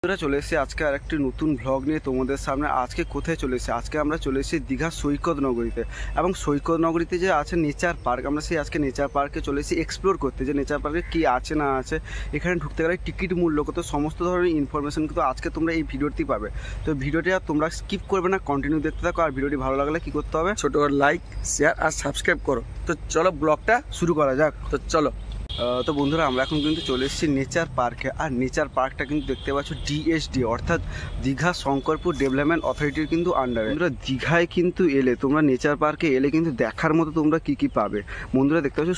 চলে এসেছি আজকে আর একটি নতুন ব্লগ নিয়ে তোমাদের সামনে। আজকে কোথায় চলে এসেছি? আজকে আমরা চলে এসেছি দীঘা সৈকত নগরীতে, এবং সৈকত নগরীতে যে আছে নেচার পার্ক, আমরা সেই আজকে নেচার পার্কে চলে এসেছি এক্সপ্লোর করতে, যে নেচার পার্কে কী আছে না আছে, এখানে ঢুকতে গেলে টিকিট মূল্য কত, সমস্ত ধরনের ইনফরমেশন কিন্তু আজকে তোমরা এই ভিডিওতেই পাবে। তো ভিডিওটি আর তোমরা স্কিপ করবে না, কন্টিনিউ দেখতে থাকো। আর ভিডিওটি ভালো লাগলে কী করতে হবে? ছোটো করে লাইক, শেয়ার আর সাবস্ক্রাইব করো। তো চলো ব্লগটা শুরু করা যাক। তো চলো। তো বন্ধুরা, আমরা এখন কিন্তু চলে এসেছি নেচার পার্কে। আর নেচার পার্কটা কিন্তু দেখতে পাচ্ছ ডিএসডি অর্থাৎ দীঘা শঙ্করপুর ডেভেলপমেন্ট অথরিটির কিন্তু আন্ডারে। বন্ধুরা, দীঘায় কিন্তু এলে তোমরা নেচার পার্কে এলে কিন্তু দেখার মতো তোমরা কি কি পাবে। বন্ধুরা দেখতে পাচ্ছ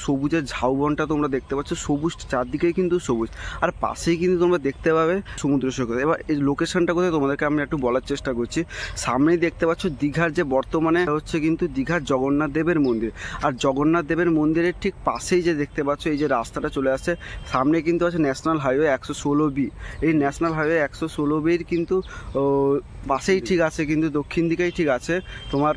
সবুজের ঝাউবনটা তোমরা দেখতে পাচ্ছ, সবুজ চারদিকেই কিন্তু সবুজ, আর পাশেই কিন্তু তোমরা দেখতে পাবে সমুদ্র সৈকত। এবার এই লোকেশনটা কোথায় তোমাদেরকে আমি একটু বলার চেষ্টা করছি। সামনেই দেখতে পাচ্ছ দীঘার যে বর্তমানে হচ্ছে কিন্তু দীঘার জগন্নাথ দেবের মন্দির, আর জগন্নাথ দেবের মন্দিরের ঠিক পাশেই যে দেখতে পাচ্ছ এই যে রাস্তাটা চলে আসছে, সামনে কিন্তু আছে ন্যাশনাল হাইওয়ে 116B। এই ন্যাশনাল হাইওয়ে 116Bর কিন্তু পাশেই ঠিক আছে, কিন্তু দক্ষিণ দিকেই ঠিক আছে তোমার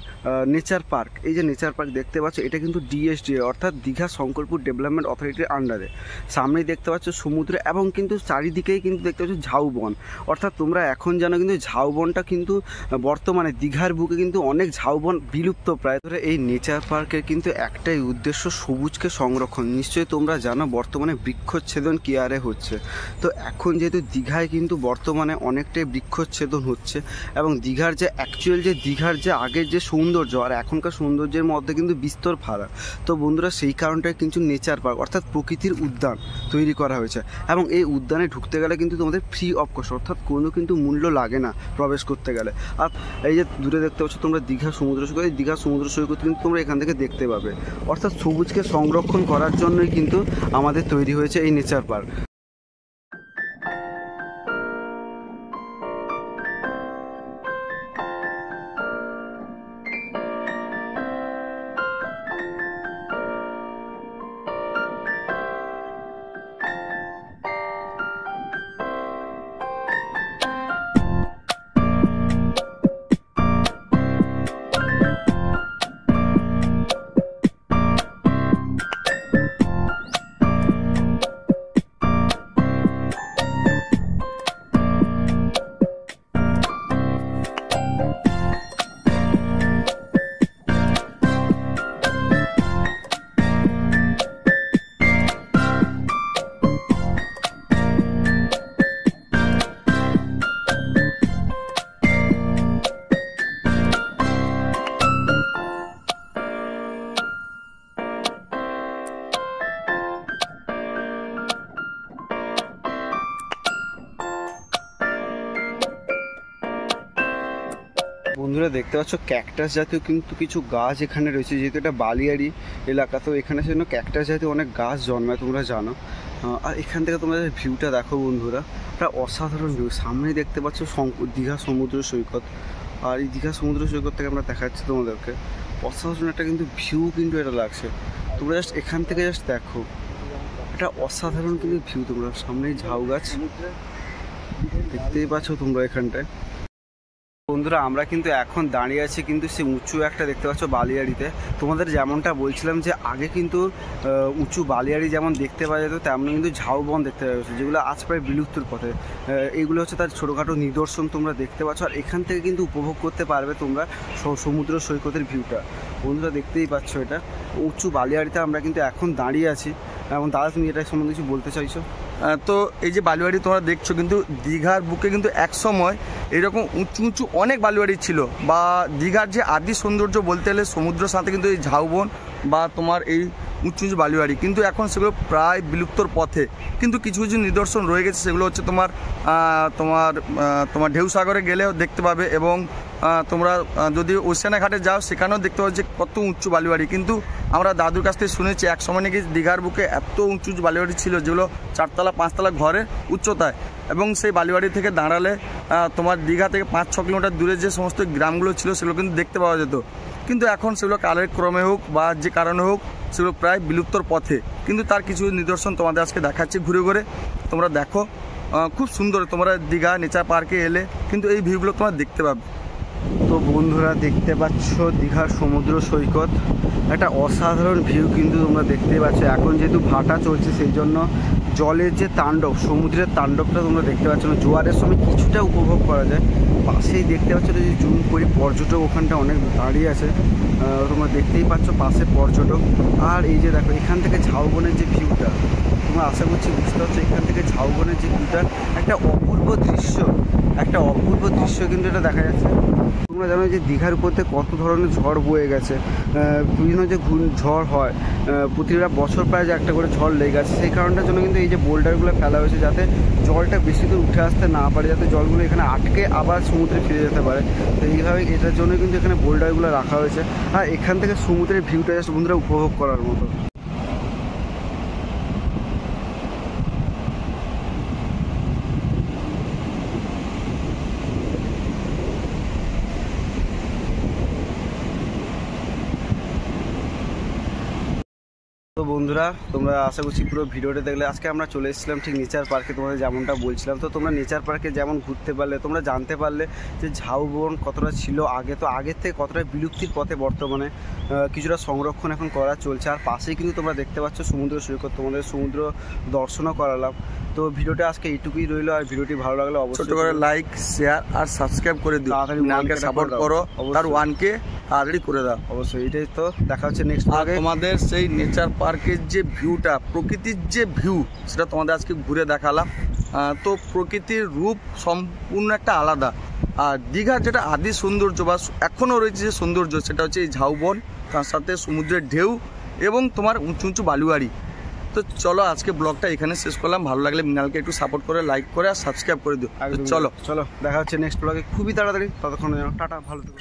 নেচার পার্ক। এই যে নেচার পার্ক দেখতে পাচ্ছ, এটা কিন্তু ডিএসডি অর্থাৎ দীঘা শঙ্করপুর ডেভেলপমেন্ট অথরিটির আন্ডারে। সামনেই দেখতে পাচ্ছ সমুদ্র, এবং কিন্তু চারিদিকেই কিন্তু দেখতে পাচ্ছ ঝাউবন। অর্থাৎ তোমরা এখন জানো কিন্তু ঝাউবনটা কিন্তু বর্তমানে দীঘার বুকে কিন্তু অনেক ঝাউবন বিলুপ্ত প্রায়। ধরে এই নেচার পার্কের কিন্তু একটাই উদ্দেশ্য, সবুজকে সংরক্ষণ। নিশ্চয়ই তোমরা জানো বর্তমানে বৃক্ষচ্ছেদন কি আরে হচ্ছে। তো এখন যেহেতু দীঘায় কিন্তু বর্তমানে অনেকটাই বৃক্ষচ্ছেদন হচ্ছে, এবং দীঘার যে অ্যাকচুয়াল যে দীঘার যে আগের যে সৌন্দর্য আর এখনকার সৌন্দর্যের মধ্যে কিন্তু বিস্তর ফারাক। তো বন্ধুরা, সেই কারণটাই কিন্তু নেচার পার্ক অর্থাৎ প্রকৃতির উদ্যান তৈরি করা হয়েছে, এবং এই উদ্যানে ঢুকতে গেলে কিন্তু তোমাদের ফ্রি অফ কস্ট, অর্থাৎ কোনো কিন্তু মূল্য লাগে না প্রবেশ করতে গেলে। আর এই যে দূরে দেখতে পাচ্ছ তোমরা দীঘা সমুদ্র সৈকত, এই দীঘা সমুদ্র সৈকত কিন্তু তোমরা এখান থেকে দেখতে পাবে। অর্থাৎ সবুজকে সংরক্ষণ করার জন্যই কিন্তু আমাদের তৈরি হয়েছে এই নেচার পার্ক। বন্ধুরা দেখতে পাচ্ছ ক্যাকটাস জাতীয় কিন্তু কিছু গাছ এখানে রয়েছে, যেহেতু এটা বালিয়াড়ি এলাকা, তো এখানে সেজন্য ক্যাকটাস জাতীয় অনেক গাছ জন্মায় তোমরা জানো। আর এখান থেকে তোমরা ভিউটা দেখো বন্ধুরা, একটা অসাধারণ ভিউ। সামনেই দেখতে পাচ্ছ দীঘা সমুদ্র সৈকত, আর এই দীঘা সমুদ্র সৈকত থেকে আমরা দেখাচ্ছি তোমাদেরকে অসাধারণ একটা কিন্তু ভিউ কিন্তু এটা লাগছে। তোমরা জাস্ট এখান থেকে জাস্ট দেখো, এটা অসাধারণ কিন্তু ভিউ। তোমরা সামনেই ঝাউ গাছ দেখতেই পাচ্ছ তোমরা এখানটায়। বন্ধুরা, আমরা কিন্তু এখন দাঁড়িয়ে আছি কিন্তু সে উঁচু একটা দেখতে পাচ্ছ বালিয়াড়িতে। তোমাদের যেমনটা বলছিলাম যে আগে কিন্তু উঁচু বালিয়াড়ি যেমন দেখতে পাওয়া যেত, তেমনি কিন্তু ঝাউবন দেখতে পাওয়া যাচ্ছে, যেগুলো আজ প্রায় বিলুপ্তির পথে। এইগুলো হচ্ছে তার ছোটোখাটো নিদর্শন তোমরা দেখতে পাচ্ছ, আর এখান থেকে কিন্তু উপভোগ করতে পারবে তোমরা সমুদ্র সৈকতের ভিউটা। বন্ধুরা দেখতেই পাচ্ছ, এটা উঁচু বালিয়াড়িতে আমরা কিন্তু এখন দাঁড়িয়ে আছি। এবং দাদা, তুমি এটা সম্বন্ধে কিছু বলতে চাইছো? তো এই যে বালুয়াড়ি তোমরা দেখছো, কিন্তু দীঘার বুকে কিন্তু এক সময় এরকম উঁচু উঁচু অনেক বালুয়াড়ি ছিল, বা দীঘার যে আদি সৌন্দর্য বলতে গেলে সমুদ্রের সাথে কিন্তু এই ঝাউবন বা তোমার এই উঁচু উঁচু বালুয়াড়ি, কিন্তু এখন সেগুলো প্রায় বিলুপ্তর পথে। কিন্তু কিছু কিছু নিদর্শন রয়ে গেছে, সেগুলো হচ্ছে তোমার তোমার তোমার ঢেউসাগরে গেলেও দেখতে পাবে, এবং তোমরা যদি ওশিয়ানা ঘাটে যাও সেখানেও দেখতে পাবে যে কত উঁচু বালুয়াড়ি। কিন্তু আমরা দাদুর কাছ থেকে শুনেছি এক সময় নাকি দীঘার বুকে এত উঁচু উঁচু বালুয়াড়ি ছিল, যেগুলো 4তলা 5তলা ঘরের উচ্চতায়, এবং সেই বালুয়াড়ি থেকে দাঁড়ালে তোমার দীঘা থেকে 5-6 কিলোমিটার দূরে যে সমস্ত গ্রামগুলো ছিল সেগুলো কিন্তু দেখতে পাওয়া যেত। কিন্তু এখন সেগুলো কালের ক্রমে হোক বা যে কারণে হোক সেগুলো প্রায় বিলুপ্তর পথে। কিন্তু তার কিছু নিদর্শন তোমাদের আজকে দেখাচ্ছি ঘুরে ঘুরে, তোমরা দেখো। খুব সুন্দর, তোমরা দীঘা নেচার পার্কে এলে কিন্তু এই ভিউগুলো তোমরা দেখতে পাবে। তো বন্ধুরা দেখতে পাচ্ছ দীঘার সমুদ্র সৈকত, একটা অসাধারণ ভিউ কিন্তু তোমরা দেখতে পাচ্ছ। এখন যেহেতু ভাটা চলছে সেই জন্য জলের যে তাণ্ডব, সমুদ্রের তাণ্ডবটা তোমরা দেখতে পাচ্ছ না, জোয়ারের সময় কিছুটা উপভোগ করা যায়। পাশেই দেখতে পাচ্ছ যে জুম করি পর্যটক ওখানটা অনেক দাঁড়িয়ে আছে, তোমরা দেখতেই পাচ্ছ পাশে পর্যটক। আর এই যে দেখো এখান থেকে ঝাউবনের যে ভিউটা, তোমরা আশা করছি বুঝতে পারছো, এখান থেকে ঝাউবনের যে ভিউটা একটা অপূর্ব দৃশ্য, কিন্তু এটা দেখা যাচ্ছে। তোমরা জানো যে দীঘার উপর থেকে কত ধরনের ঝড় বয়ে গেছে, বিভিন্ন যে ঝড় হয়, প্রতিটা বছর প্রায় যে একটা করে ঝড় লেগে গেছে। সেই কারণটার জন্য কিন্তু এই যে বোল্ডারগুলো ফেলা হয়েছে, যাতে জলটা বেশি দূর উঠে আসতে না পারে, যাতে জলগুলো এখানে আটকে আবার সমুদ্রে ফিরে যেতে পারে। তো এইভাবে এটার জন্য কিন্তু এখানে বোল্ডারগুলো রাখা হয়েছে। আর এখান থেকে সমুদ্রের ভিউটা জাস্ট বন্ধুরা উপভোগ করার মতো। তো বন্ধুরা, তোমরা আশা করছি পুরো ভিডিওটা দেখলে। আজকে আমরা চলে এসেছিলাম ঠিক নেচার পার্কে, তোমাদের যেমনটা বলছিলাম। তো তোমরা নেচার পার্কে যেমন ঘুরতে পারলে, তোমরা জানতে পারলে যে ঝাউবন কতটা ছিল আগে, তো আগের থেকে কতটা বিলুপ্তির পথে বর্তমানে, কিছুটা সংরক্ষণ এখন করা চলছে। আর পাশেই কিন্তু তোমরা দেখতে পাচ্ছ সমুদ্র সৈকত, তোমাদের সমুদ্র দর্শনও করালাম। তো ভিডিওটা আজকে এইটুকুই রইলো। আর ভিডিওটি ভালো লাগলে অবশ্যই করে লাইক, শেয়ার আর সাবস্ক্রাইব করে দিও, তাড়াতাড়ি সাপোর্ট করো, তার 1K তাড়াতাড়ি করে দাও অবশ্যই। এটাই তো, দেখা হচ্ছে নেক্সট ব্লগে। তোমাদের সেই নেচার পার্কের যে ভিউটা, প্রকৃতির যে ভিউ, সেটা তোমাদের আজকে ঘুরে দেখালাম। তো প্রকৃতির রূপ সম্পূর্ণ একটা আলাদা। আর দীঘার যেটা আদি সৌন্দর্য বা এখনও রয়েছে যে সৌন্দর্য, সেটা হচ্ছে এই ঝাউবন, তার সাথে সমুদ্রের ঢেউ এবং তোমার উঁচু উঁচু বালুয়াড়ি। তো চলো আজকে ব্লগটা এখানে শেষ করলাম। ভালো লাগলে মৃণালকে একটু সাপোর্ট করে, লাইক করে আর সাবস্ক্রাইব করে দিও। চলো দেখা হচ্ছে নেক্সট ব্লগে খুবই তাড়াতাড়ি। ততক্ষণ টাটা, ভালো থেকো।